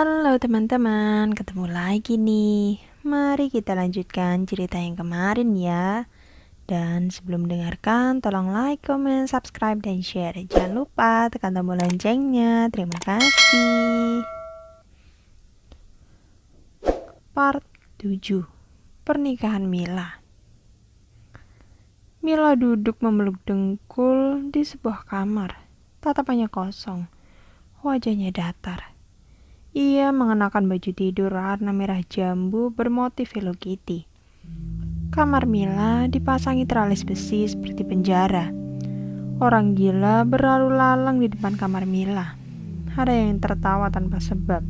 Halo teman-teman, ketemu lagi nih. Mari kita lanjutkan cerita yang kemarin ya. Dan sebelum mendengarkan, tolong like, comment, subscribe, dan share. Jangan lupa tekan tombol loncengnya. Terima kasih. Part 7. Pernikahan Mila. Mila duduk memeluk dengkul di sebuah kamar. Tatapannya kosong. Wajahnya datar. Ia mengenakan baju tidur warna merah jambu bermotif Hello Kitty. Kamar Mila dipasangi teralis besi seperti penjara. Orang gila berlalu lalang di depan kamar Mila. Ada yang tertawa tanpa sebab.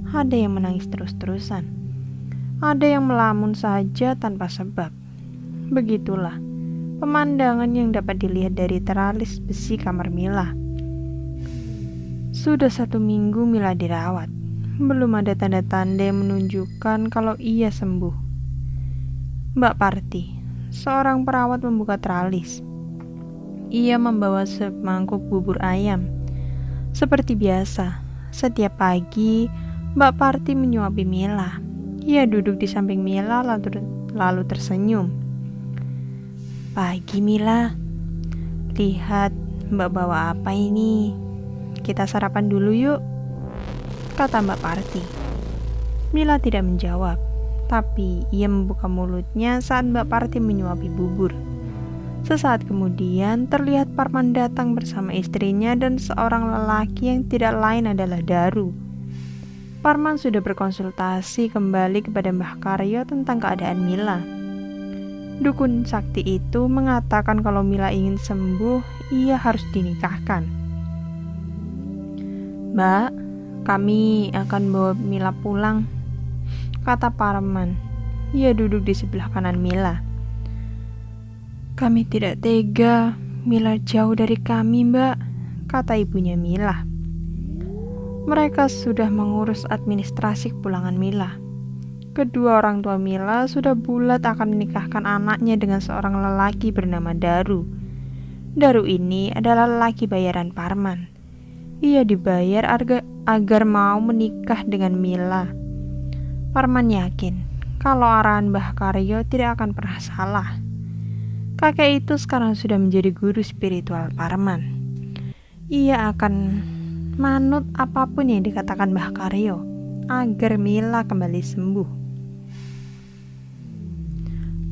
Ada yang menangis terus-terusan. Ada yang melamun saja tanpa sebab. Begitulah pemandangan yang dapat dilihat dari teralis besi kamar Mila. Sudah 1 minggu Mila dirawat. Belum ada tanda-tanda yang menunjukkan kalau ia sembuh. Mbak Parti, seorang perawat, membuka teralis. Ia membawa semangkuk bubur ayam. Seperti biasa, setiap pagi Mbak Parti menyuapi Mila. Ia duduk di samping Mila lalu tersenyum. Pagi Mila, lihat Mbak bawa apa ini? Kita sarapan dulu yuk, kata Mbak Parti. Mila tidak menjawab, tapi ia membuka mulutnya saat Mbak Parti menyuapi bubur. Sesaat kemudian terlihat Parman datang bersama istrinya dan seorang lelaki yang tidak lain adalah Daru. Parman sudah berkonsultasi kembali kepada Mbah Karyo tentang keadaan Mila. Dukun sakti itu mengatakan kalau Mila ingin sembuh, ia harus dinikahkan. Mbak, kami akan bawa Mila pulang, kata Parman. Ia duduk di sebelah kanan Mila. Kami tidak tega, Mila jauh dari kami, Mbak, kata ibunya Mila. Mereka sudah mengurus administrasi kepulangan Mila. Kedua orang tua Mila sudah bulat akan menikahkan anaknya dengan seorang lelaki bernama Daru. Daru ini adalah lelaki bayaran Parman. Ia dibayar agar mau menikah dengan Mila. Parman yakin kalau arahan Mbah Karyo tidak akan pernah salah. Kakek itu sekarang sudah menjadi guru spiritual Parman. Ia akan manut apapun yang dikatakan Mbah Karyo agar Mila kembali sembuh.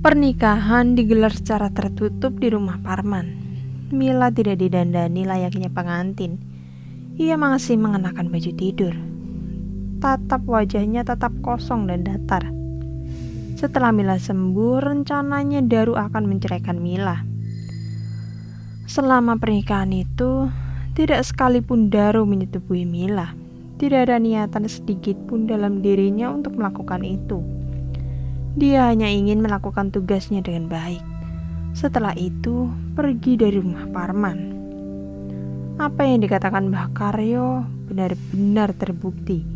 Pernikahan digelar secara tertutup di rumah Parman. Mila tidak didandani layaknya pengantin. Ia masih mengenakan baju tidur. Tatap wajahnya tetap kosong dan datar. Setelah Mila sembuh, rencananya Daru akan menceraikan Mila. Selama pernikahan itu, tidak sekalipun Daru menyetubui Mila. Tidak ada niatan sedikit pun dalam dirinya untuk melakukan itu. Dia hanya ingin melakukan tugasnya dengan baik. Setelah itu, pergi dari rumah Parman. Apa yang dikatakan Mbah Karyo benar-benar terbukti.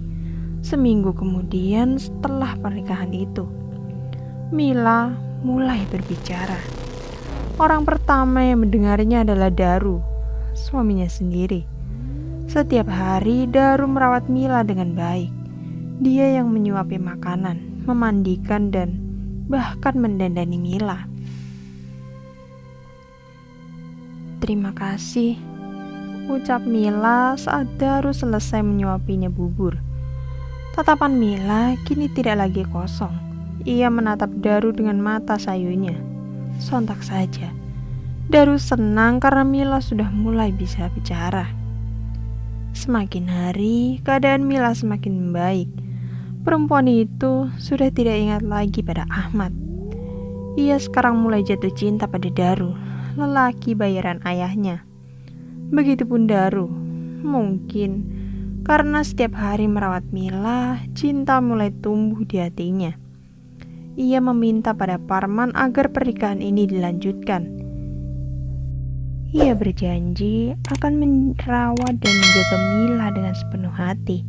Seminggu kemudian setelah pernikahan itu, Mila mulai berbicara. Orang pertama yang mendengarnya adalah Daru, suaminya sendiri. Setiap hari Daru merawat Mila dengan baik. Dia yang menyuapi makanan, memandikan, dan bahkan mendandani Mila. Terima kasih, ucap Mila saat Daru selesai menyuapinya bubur. Tatapan Mila kini tidak lagi kosong. Ia menatap Daru dengan mata sayunya. Sontak saja, Daru senang karena Mila sudah mulai bisa bicara. Semakin hari, keadaan Mila semakin membaik. Perempuan itu sudah tidak ingat lagi pada Ahmad. Ia sekarang mulai jatuh cinta pada Daru, lelaki bayaran ayahnya. Begitupun Daru. Mungkin karena setiap hari merawat Mila, cinta mulai tumbuh di hatinya. Ia meminta pada Parman agar pernikahan ini dilanjutkan. Ia berjanji akan merawat dan menjaga Mila dengan sepenuh hati.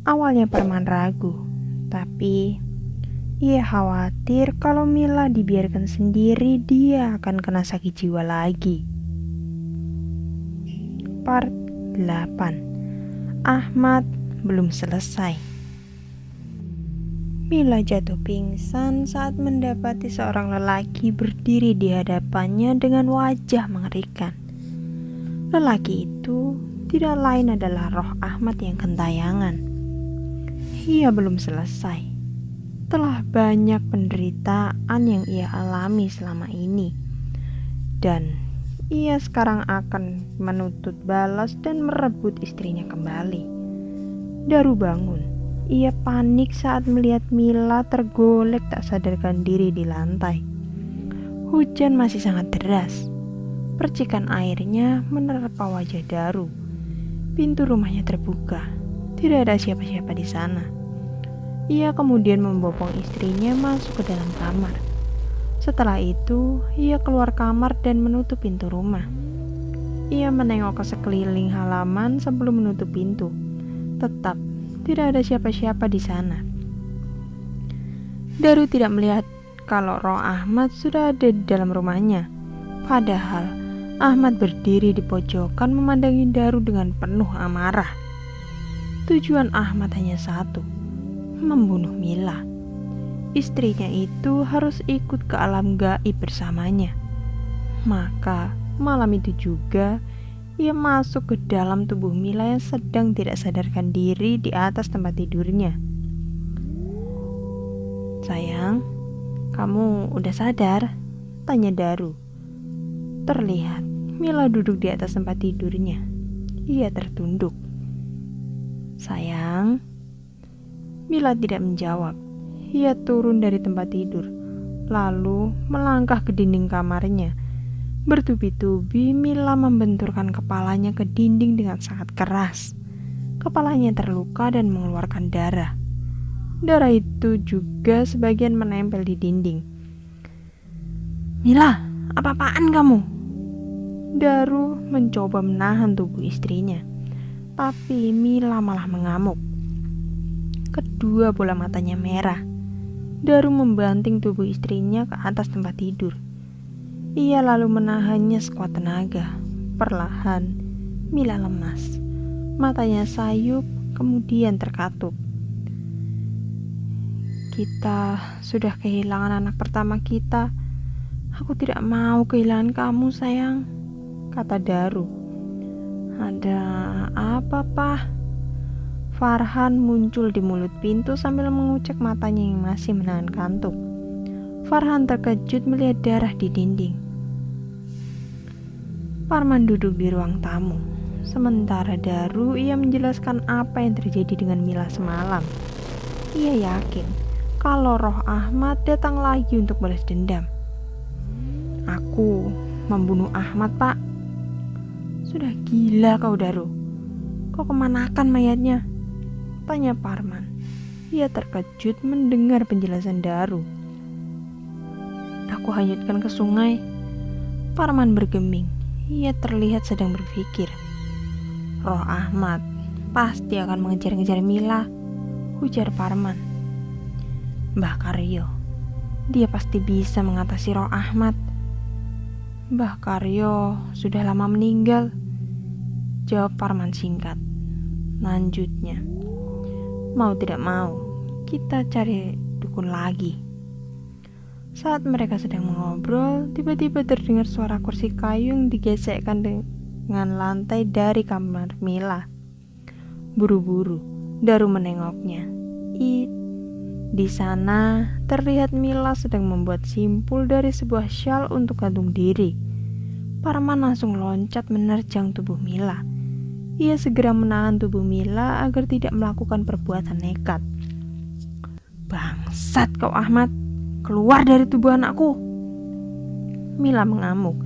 Awalnya Parman ragu, tapi ia khawatir kalau Mila dibiarkan sendiri, dia akan kena sakit jiwa lagi. Part 8. Ahmad belum selesai. Mila jatuh pingsan saat mendapati seorang lelaki berdiri di hadapannya dengan wajah mengerikan. Lelaki itu tidak lain adalah Roh Ahmad yang gentayangan. Ia belum selesai. Telah banyak penderitaan yang ia alami selama ini. Dan ia sekarang akan menuntut balas dan merebut istrinya kembali. Daru bangun. Ia panik saat melihat Mila tergolek tak sadarkan diri di lantai. Hujan masih sangat deras. Percikan airnya menerpa wajah Daru. Pintu rumahnya terbuka. Tidak ada siapa-siapa di sana. Ia kemudian membopong istrinya masuk ke dalam kamar. Setelah itu, ia keluar kamar dan menutup pintu rumah. Ia menengok ke sekeliling halaman sebelum menutup pintu. Tetap tidak ada siapa-siapa di sana. Daru tidak melihat kalau Roh Ahmad sudah ada di dalam rumahnya. Padahal Ahmad berdiri di pojokan memandangi Daru dengan penuh amarah. Tujuan Ahmad hanya satu, membunuh Mila. Istrinya itu harus ikut ke alam gaib bersamanya. Maka malam itu juga ia masuk ke dalam tubuh Mila yang sedang tidak sadarkan diri di atas tempat tidurnya. "Sayang, kamu udah sadar?" tanya Daru. Terlihat Mila duduk di atas tempat tidurnya. Ia tertunduk. "Sayang." Mila tidak menjawab. Ia turun dari tempat tidur, lalu melangkah ke dinding kamarnya. Bertubi-tubi Mila membenturkan kepalanya ke dinding dengan sangat keras. Kepalanya terluka dan mengeluarkan darah. Darah itu juga sebagian menempel di dinding. "Mila, apa-apaan kamu?" Daru mencoba menahan tubuh istrinya, tapi Mila malah mengamuk. Kedua bola matanya merah. Daru membanting tubuh istrinya ke atas tempat tidur. Ia lalu menahannya sekuat tenaga. Perlahan, Mila lemas. Matanya sayup, kemudian terkatup. "Kita sudah kehilangan anak pertama kita. Aku tidak mau kehilangan kamu, sayang," kata Daru. "Ada apa, Pak?" Farhan muncul di mulut pintu sambil mengucek matanya yang masih menahan kantuk. Farhan terkejut melihat darah di dinding. Parman duduk di ruang tamu. Sementara Daru, ia menjelaskan apa yang terjadi dengan Mila semalam. Ia yakin kalau Roh Ahmad datang lagi untuk balas dendam. "Aku membunuh Ahmad, Pak." "Sudah gila kau, Daru. Kau kemanakan mayatnya?" tanya Parman. Ia terkejut mendengar penjelasan Daru. "Aku hanyutkan ke sungai." Parman bergeming. Ia terlihat sedang berpikir. "Roh Ahmad pasti akan mengejar-ngejar Mila," ujar Parman. "Mbah Karyo, dia pasti bisa mengatasi Roh Ahmad." "Mbah Karyo sudah lama meninggal," jawab Parman singkat. Lanjutnya, "Mau tidak mau, kita cari dukun lagi." Saat mereka sedang mengobrol, tiba-tiba terdengar suara kursi kayu yang digesekkan dengan lantai dari kamar Mila. Buru-buru, Daru menengoknya. Di sana terlihat Mila sedang membuat simpul dari sebuah syal untuk gantung diri. Parman langsung loncat menerjang tubuh Mila. Ia segera menahan tubuh Mila agar tidak melakukan perbuatan nekat. "Bangsat kau Ahmad, keluar dari tubuh anakku!" Mila mengamuk.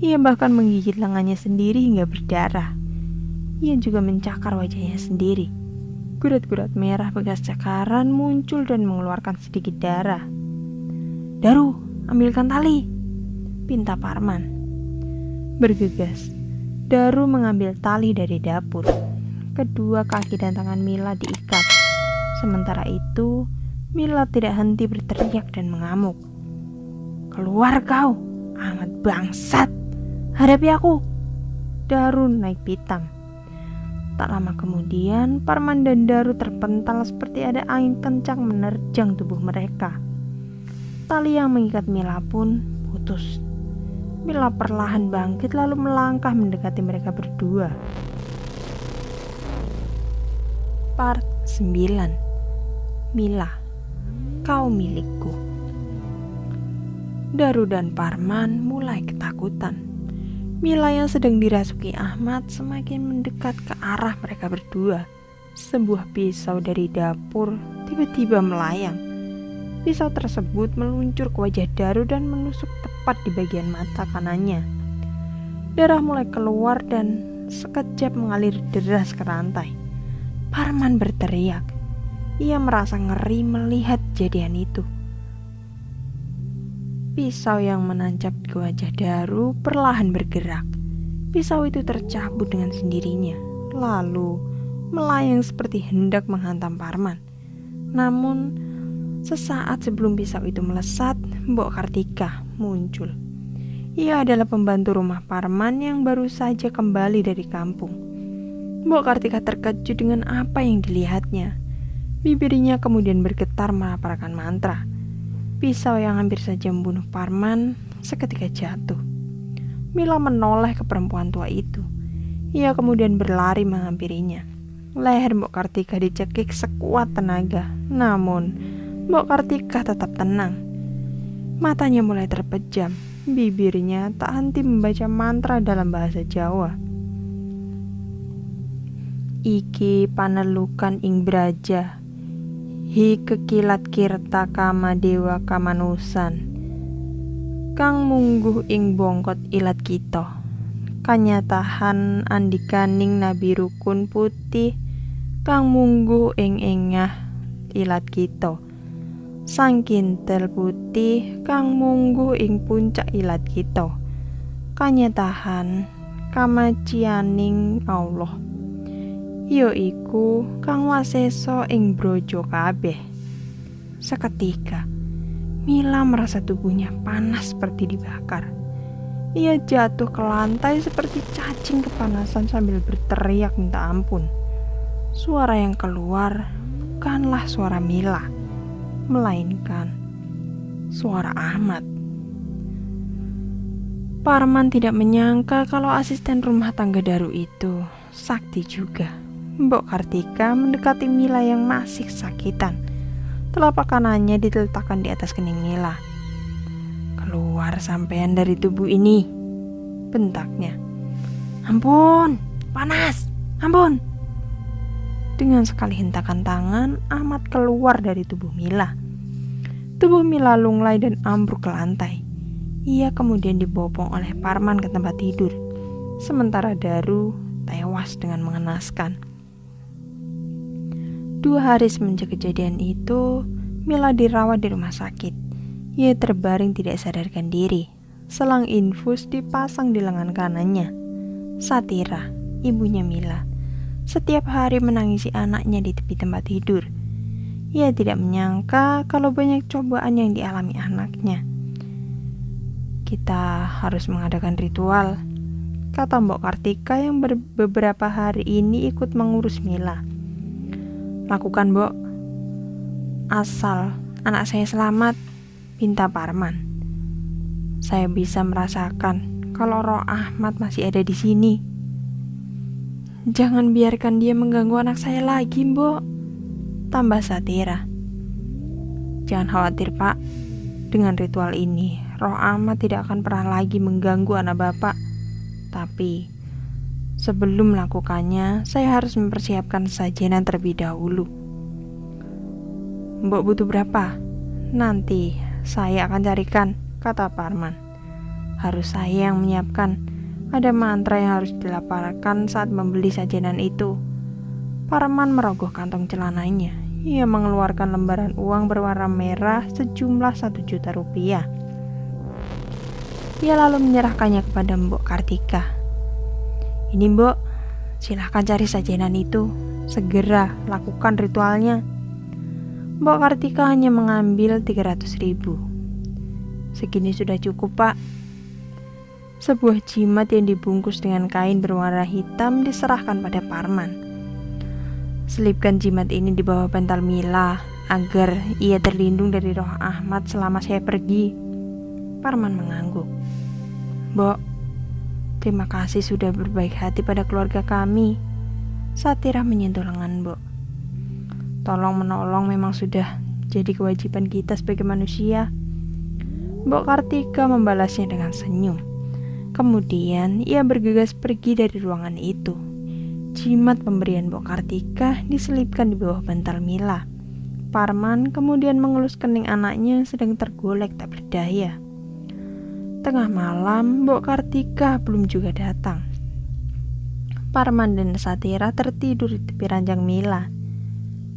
Ia bahkan menggigit lengannya sendiri hingga berdarah. Ia juga mencakar wajahnya sendiri. Gurat-gurat merah bekas cakaran muncul dan mengeluarkan sedikit darah. "Daru, ambilkan tali," pinta Parman. Bergegas, Daru mengambil tali dari dapur. Kedua kaki dan tangan Mila diikat. Sementara itu, Mila tidak henti berteriak dan mengamuk. "Keluar kau, Ahmad bangsat! Hadapi aku!" Daru naik pitam. Tak lama kemudian, Parman dan Daru terpental seperti ada angin kencang menerjang tubuh mereka. Tali yang mengikat Mila pun putus. Mila perlahan bangkit lalu melangkah mendekati mereka berdua. Part 9. Mila, kau milikku. Daru dan Parman mulai ketakutan. Mila yang sedang dirasuki Ahmad semakin mendekat ke arah mereka berdua. Sebuah pisau dari dapur tiba-tiba melayang. Pisau tersebut meluncur ke wajah Daru dan menusuk tepat di bagian mata kanannya. Darah mulai keluar dan sekejap mengalir deras ke rantai. Parman berteriak. Ia merasa ngeri melihat kejadian itu. Pisau yang menancap ke wajah Daru perlahan bergerak. Pisau itu tercabut dengan sendirinya, lalu melayang seperti hendak menghantam Parman. Namun, sesaat sebelum pisau itu melesat, Mbok Kartika muncul. Ia adalah pembantu rumah Parman yang baru saja kembali dari kampung. Mbok Kartika terkejut dengan apa yang dilihatnya. Bibirnya kemudian bergetar melafalkan mantra. Pisau yang hampir saja membunuh Parman seketika jatuh. Mila menoleh ke perempuan tua itu. Ia kemudian berlari menghampirinya. Leher Mbok Kartika dicekik sekuat tenaga. Namun, Mbok Kartika tetap tenang. Matanya mulai terpejam. Bibirnya tak henti membaca mantra dalam bahasa Jawa. Iki panelukan ing braja. Hi kekilat kirta kama dewa kamanusan. Kang mungguh ing bongkot ilat kita. Kanyatahan andikaning nabi rukun putih. Kang mungguh ing engah ilat kita. Sang kintel putih kang mungguh ing puncak ilat kita. Kanyatahan kamacianing Allah. Yo iku kang waseso ing brojo kabeh. Seketika Mila merasa tubuhnya panas seperti dibakar. Ia jatuh ke lantai seperti cacing kepanasan sambil berteriak minta ampun. Suara yang keluar bukanlah suara Mila, melainkan suara Ahmad. Parman tidak menyangka kalau asisten rumah tangga Daru itu sakti juga. Mbok Kartika mendekati Mila yang masih kesakitan. Telapak kanannya diletakkan di atas kening Mila. Keluar sampean dari tubuh ini, bentaknya. Ampun, panas, ampun. Dengan sekali hentakan tangan, Ahmad keluar dari tubuh Mila. Tubuh Mila lunglai dan ambruk ke lantai. Ia kemudian dibopong oleh Parman ke tempat tidur. Sementara Daru tewas dengan mengenaskan. 2 hari semenjak kejadian itu, Mila dirawat di rumah sakit. Ia terbaring tidak sadarkan diri. Selang infus dipasang di lengan kanannya. Satira, ibunya Mila, setiap hari menangisi anaknya di tepi tempat tidur. Ia tidak menyangka kalau banyak cobaan yang dialami anaknya. Kita harus mengadakan ritual, kata Mbok Kartika yang beberapa hari ini ikut mengurus Mila. Lakukan, Mbok. Asal anak saya selamat, pinta Parman. Saya bisa merasakan kalau roh Ahmad masih ada di sini. Jangan biarkan dia mengganggu anak saya lagi, Mbok, tambah Satira. Jangan khawatir, Pak. Dengan ritual ini, roh Ahmad tidak akan pernah lagi mengganggu anak Bapak. Tapi sebelum melakukannya, saya harus mempersiapkan sajenan terlebih dahulu. Mbok butuh berapa? Nanti saya akan carikan, kata Parman. Harus saya yang menyiapkan. Ada mantra yang harus dilafalkan saat membeli sajenan itu. Parman merogoh kantong celananya. Ia mengeluarkan lembaran uang berwarna merah sejumlah 1 juta rupiah. Ia lalu menyerahkannya kepada Mbok Kartika. Ini, Mbok, silahkan cari sajenan itu. Segera lakukan ritualnya. Mbok Kartika hanya mengambil 300.000. Segini sudah cukup, Pak. Sebuah jimat yang dibungkus dengan kain berwarna hitam diserahkan pada Parman. Selipkan jimat ini di bawah bantal Mila agar ia terlindung dari roh Ahmad selama saya pergi. Parman mengangguk. Mbok, terima kasih sudah berbaik hati pada keluarga kami. Satirah menyentuh lengan Mbok. Tolong menolong memang sudah jadi kewajiban kita sebagai manusia. Mbok Kartika membalasnya dengan senyum. Kemudian ia bergegas pergi dari ruangan itu. Jimat pemberian Mbok Kartika diselipkan di bawah bantal Mila. Parman kemudian mengelus kening anaknya sedang tergolek tak berdaya. Tengah malam, Mbok Kartika belum juga datang. Parman dan Satirah tertidur di tepi ranjang Mila.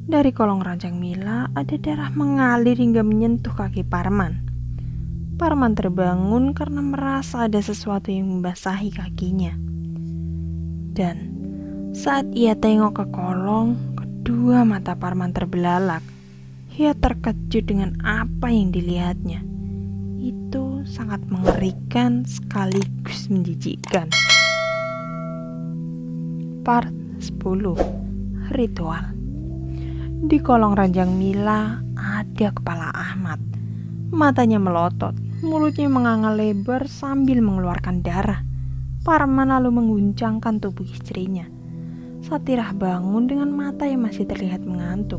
Dari kolong ranjang Mila ada darah mengalir hingga menyentuh kaki Parman. Parman terbangun karena merasa ada sesuatu yang membasahi kakinya. Dan saat ia tengok ke kolong, kedua mata Parman terbelalak. Ia terkejut dengan apa yang dilihatnya. Itu sangat mengerikan sekaligus menjijikkan. Part 10. Ritual. Di kolong ranjang Mila ada kepala Ahmad. Matanya melotot, mulutnya menganga lebar sambil mengeluarkan darah. Parman lalu mengguncangkan tubuh istrinya. Satirah bangun dengan mata yang masih terlihat mengantuk.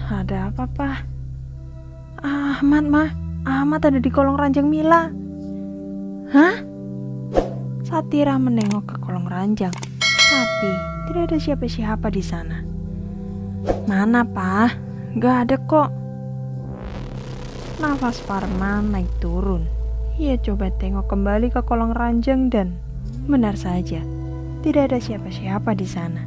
Ada apa, Pak? Ahmad, Mah. Ahmad ada di kolong ranjang Mila. Hah? Satirah menengok ke kolong ranjang, tapi tidak ada siapa-siapa di sana. Mana, Pak? Gak ada kok. Nafas Parman naik turun. Ia coba tengok kembali ke kolong ranjang dan benar saja, tidak ada siapa-siapa di sana.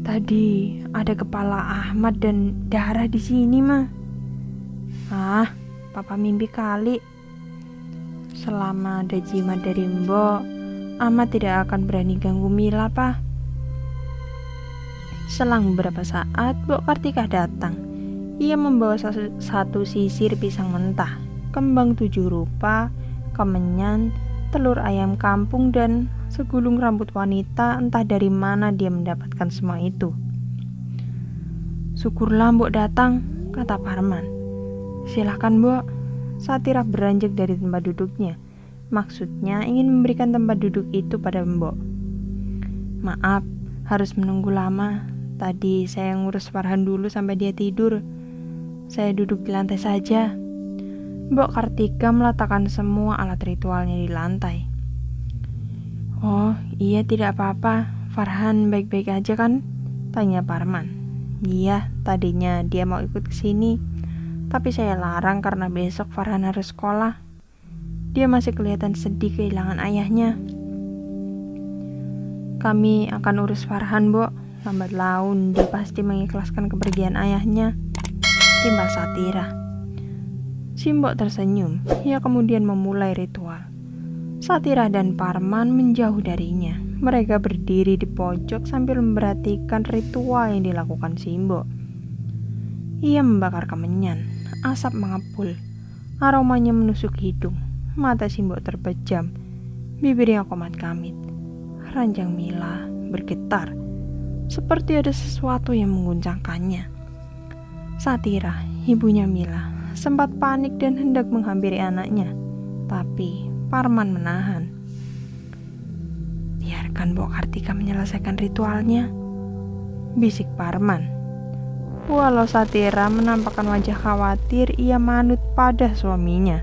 Tadi ada kepala Ahmad dan darah di sini, Mah. Papa mimpi kali. Selama ada jimat dari Mbok, Ahmad tidak akan berani ganggu Mila, Pak. Selang beberapa saat, Mbok Kartika datang. Ia membawa satu sisir pisang mentah, kembang 7 rupa, kemenyan, telur ayam kampung, dan segulung rambut wanita. Entah dari mana dia mendapatkan semua itu. Syukurlah Mbok datang, kata Parman. Silahkan Mbok. Satirah beranjak dari tempat duduknya. Maksudnya ingin memberikan tempat duduk itu pada Mbok. Maaf, harus menunggu lama. Tadi saya ngurus Farhan dulu sampai dia tidur. Saya duduk di lantai saja. Mbok Kartika meletakkan semua alat ritualnya di lantai. Oh, iya tidak apa-apa. Farhan baik-baik aja kan? Tanya Parman. Iya, tadinya dia mau ikut ke sini, tapi saya larang karena besok Farhan harus sekolah. Dia masih kelihatan sedih kehilangan ayahnya. Kami akan urus Farhan, Mbok. Lambat laun dia pasti mengikhlaskan kepergian ayahnya, timbal Satirah. Si Mbok tersenyum. Ia kemudian memulai ritual. Satirah dan Parman menjauh darinya. Mereka berdiri di pojok sambil memperhatikan ritual yang dilakukan si Mbok. Ia membakar kemenyan. Asap mengepul. Aromanya menusuk hidung. Mata si Mbok terpejam. Bibirnya komat kamit. Ranjang Mila bergetar, seperti ada sesuatu yang mengguncangkannya. Satirah, ibunya Mila, sempat panik dan hendak menghampiri anaknya, tapi Parman menahan. Biarkan Mbok Kartika menyelesaikan ritualnya, bisik Parman. Walau Satirah menampakkan wajah khawatir, ia manut pada suaminya.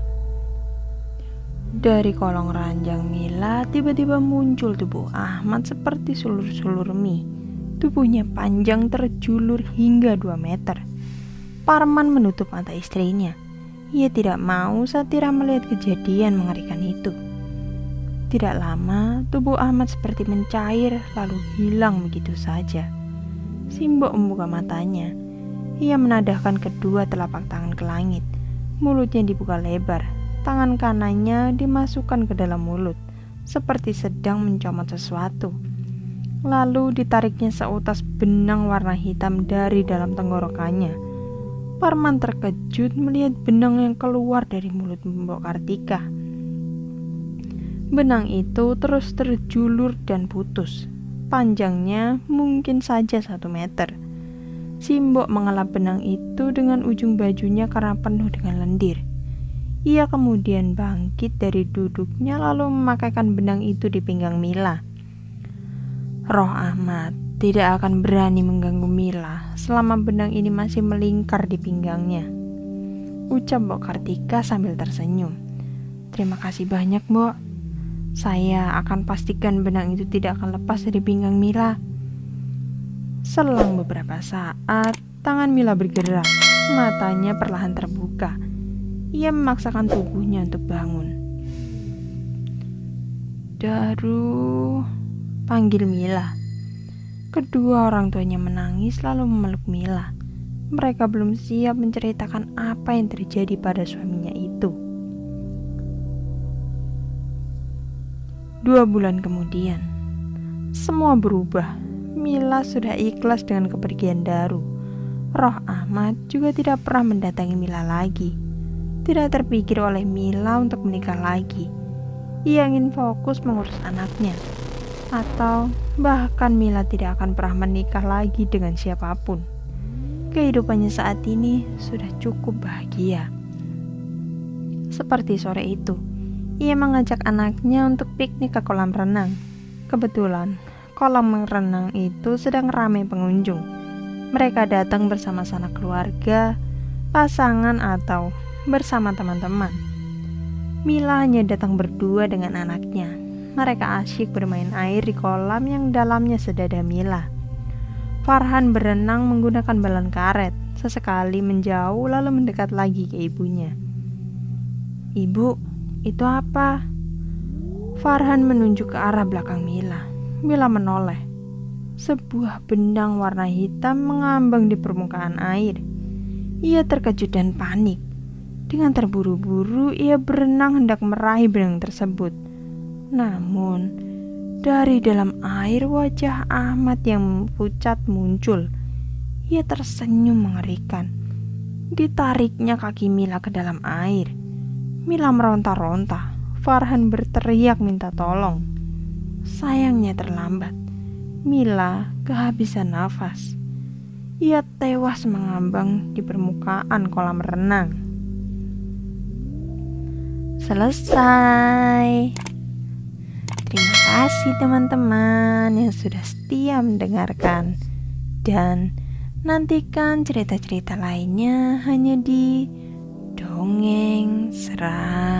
Dari kolong ranjang Mila tiba-tiba muncul tubuh Ahmad seperti sulur-sulur mie. Tubuhnya panjang terjulur hingga 2 meter. Parman menutup mata istrinya. Ia tidak mau Satirah melihat kejadian mengerikan itu. Tidak lama, tubuh Ahmad seperti mencair lalu hilang begitu saja. Si Mbok membuka matanya. Ia menadahkan kedua telapak tangan ke langit. Mulutnya dibuka lebar. Tangan kanannya dimasukkan ke dalam mulut, seperti sedang mencomot sesuatu. Lalu ditariknya seutas benang warna hitam dari dalam tenggorokannya. Parman terkejut melihat benang yang keluar dari mulut Mbok Kartika. Benang itu terus terjulur dan putus. Panjangnya mungkin saja 1 meter. Simbok mengelap benang itu dengan ujung bajunya karena penuh dengan lendir. Ia kemudian bangkit dari duduknya lalu memakaikan benang itu di pinggang Mila. Roh Ahmad tidak akan berani mengganggu Mila selama benang ini masih melingkar di pinggangnya, ucap Mbok Kartika sambil tersenyum. Terima kasih banyak, Mbok. Saya akan pastikan benang itu tidak akan lepas dari pinggang Mila. Selang beberapa saat, tangan Mila bergerak, matanya perlahan terbuka. Ia memaksakan tubuhnya untuk bangun. Daru, panggil Mila. Kedua orang tuanya menangis lalu memeluk Mila. Mereka belum siap menceritakan apa yang terjadi pada suaminya itu. 2 bulan kemudian, semua berubah. Mila sudah ikhlas dengan kepergian Daru. Roh Ahmad juga tidak pernah mendatangi Mila lagi. Tidak terpikir oleh Mila untuk menikah lagi. Ia ingin fokus mengurus anaknya. Atau bahkan Mila tidak akan pernah menikah lagi dengan siapapun. Kehidupannya saat ini sudah cukup bahagia. Seperti sore itu, ia mengajak anaknya untuk piknik ke kolam renang. Kebetulan, kolam renang itu sedang ramai pengunjung. Mereka datang bersama sanak keluarga, pasangan atau bersama teman-teman. Mila hanya datang berdua dengan anaknya. Mereka asyik bermain air di kolam yang dalamnya sedada Mila. Farhan berenang menggunakan balon karet, sesekali menjauh lalu mendekat lagi ke ibunya. Ibu, itu apa? Farhan menunjuk ke arah belakang Mila. Mila menoleh. Sebuah benang warna hitam mengambang di permukaan air. Ia terkejut dan panik. Dengan terburu-buru ia berenang hendak meraih benang tersebut. Namun, dari dalam air wajah Ahmad yang pucat muncul. Ia tersenyum mengerikan. Ditariknya kaki Mila ke dalam air. Mila meronta-ronta. Farhan berteriak minta tolong. Sayangnya terlambat. Mila kehabisan nafas. Ia tewas mengambang di permukaan kolam renang. Selesai. Terima kasih teman-teman yang sudah setia mendengarkan. Dan nantikan cerita-cerita lainnya hanya di Dongeng Seram.